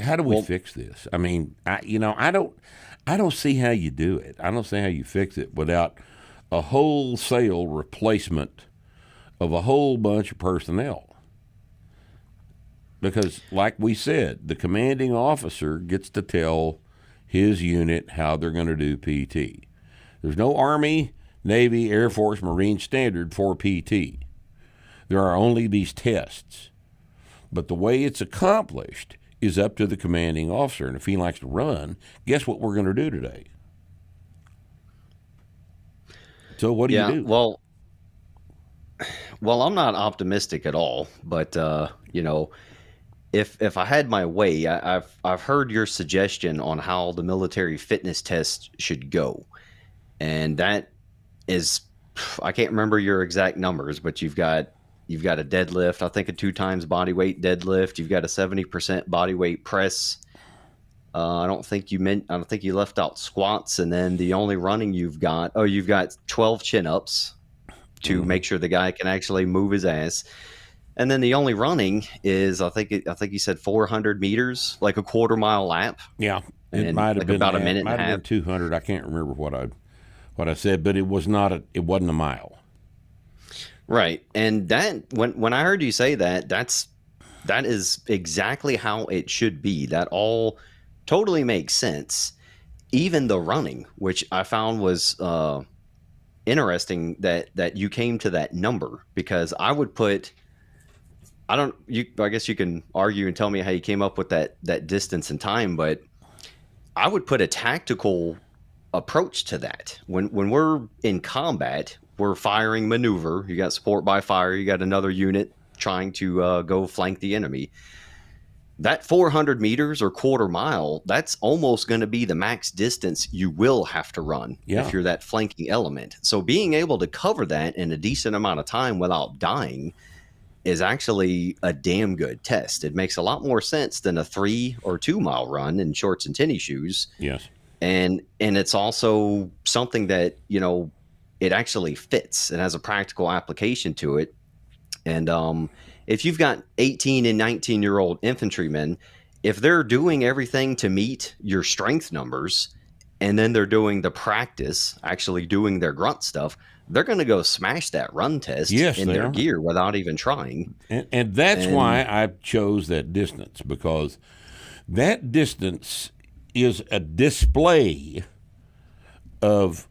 how do we Well, fix this? I mean, I don't see how you do it. I don't see how you fix it without a wholesale replacement of a whole bunch of personnel. Because, like we said, the commanding officer gets to tell his unit how they're going to do PT. There's no Army, Navy, Air Force, Marine standard for PT. There are only these tests. But the way it's accomplished is up to the commanding officer. And if he likes to run, guess what we're going to do today? So what do you yeah. do? Well, I'm not optimistic at all, but if I had my way, I've heard your suggestion on how the military fitness test should go, and that is, I can't remember your exact numbers, but you've got a deadlift, I think a 2 times body weight deadlift. You've got a 70% body weight press. I don't think you left out squats, and then the only running you've got 12 chin ups to Mm-hmm. make sure the guy can actually move his ass. And then the only running is I think you said 400 meters, like a quarter-mile lap, Yeah, it and might have like been about a that. minute and a Might have been half. 200. I can't remember what I said, but it was not a. It wasn't a mile. Right. And that when I heard you say that, that is exactly how it should be. That all totally makes sense. Even the running, which I found was interesting that you came to that number, because I would put, I guess you can argue and tell me how you came up with that distance and time, but I would put a tactical approach to that. When we're in combat, we're firing maneuver. You got support by fire. You got another unit trying to go flank the enemy. That 400 meters or quarter mile, that's almost going to be the max distance you will have to run if Yeah, you're that flanking element. So being able to cover that in a decent amount of time without dying is actually a damn good test. It makes a lot more sense than a 3 or 2 mile run in shorts and tennis shoes. yes, And it's also something that it actually fits. It has a practical application to it. And if you've got 18 and 19-year-old infantrymen, if they're doing everything to meet your strength numbers, and then they're doing the practice, actually doing their grunt stuff, they're going to go smash that run test yes. in They their are, gear without even trying. and that's And why I chose that distance, because that distance is a display of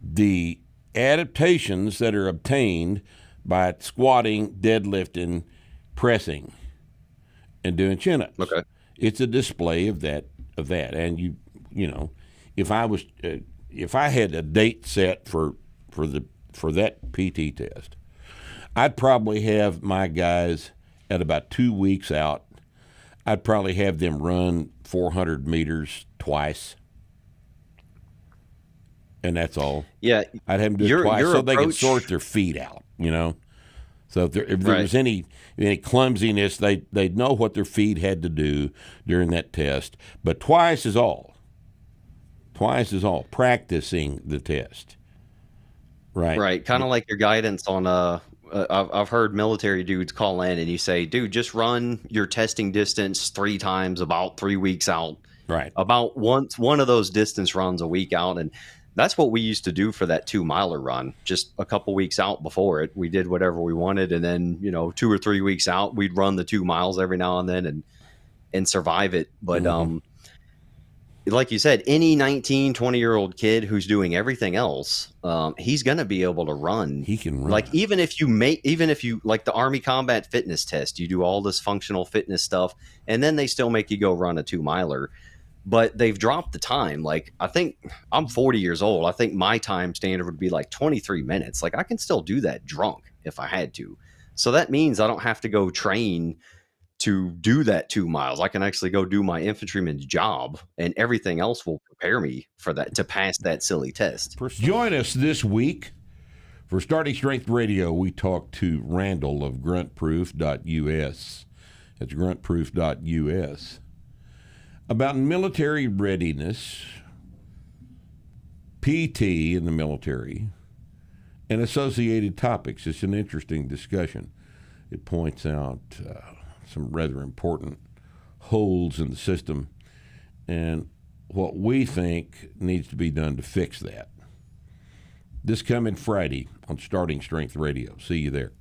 the adaptations that are obtained by squatting, deadlifting, pressing, and doing chin-ups. okay, It's a display of that. And you know, if if I had a date set for that PT test, I'd probably have my guys at about 2 weeks out. I'd probably have them run 400 meters twice, and that's all. yeah, I'd have them do it your twice your so they could sort approach, their feet out. So if there right? was any clumsiness, they'd know what their feet had to do during that test. But twice is all. Twice is all. Practicing the test, right? Right, kind of like your guidance on I've heard military dudes call in and you say, dude, just run your testing distance 3 times about 3 weeks out. Right. About one of those distance runs a week out. And that's what we used to do for that 2 miler run. Just a couple weeks out before it, we did whatever we wanted, and then 2 or 3 weeks out, we'd run the 2 miles every now and then and survive it. But Mm-hmm. like you said, any 19, 20-year-old kid who's doing everything else, he's going to be able to run. He can Like, run. even if you, like the Army combat fitness test, you do all this functional fitness stuff, and then they still make you go run a 2 miler, but they've dropped the time. Like, I think I'm 40 years old. I think my time standard would be like 23 minutes. Like, I can still do that drunk if I had to. So that means I don't have to go train to do that 2 miles. I can actually go do my infantryman's job, and everything else will prepare me for that, to pass that silly test. Join us this week for Starting Strength Radio. We talk to Randall of gruntproof.us. That's gruntproof.us about military readiness, PT in the military, and associated topics. It's an interesting discussion. It points out some rather important holes in the system and what we think needs to be done to fix that. This coming Friday on Starting Strength Radio. See you there.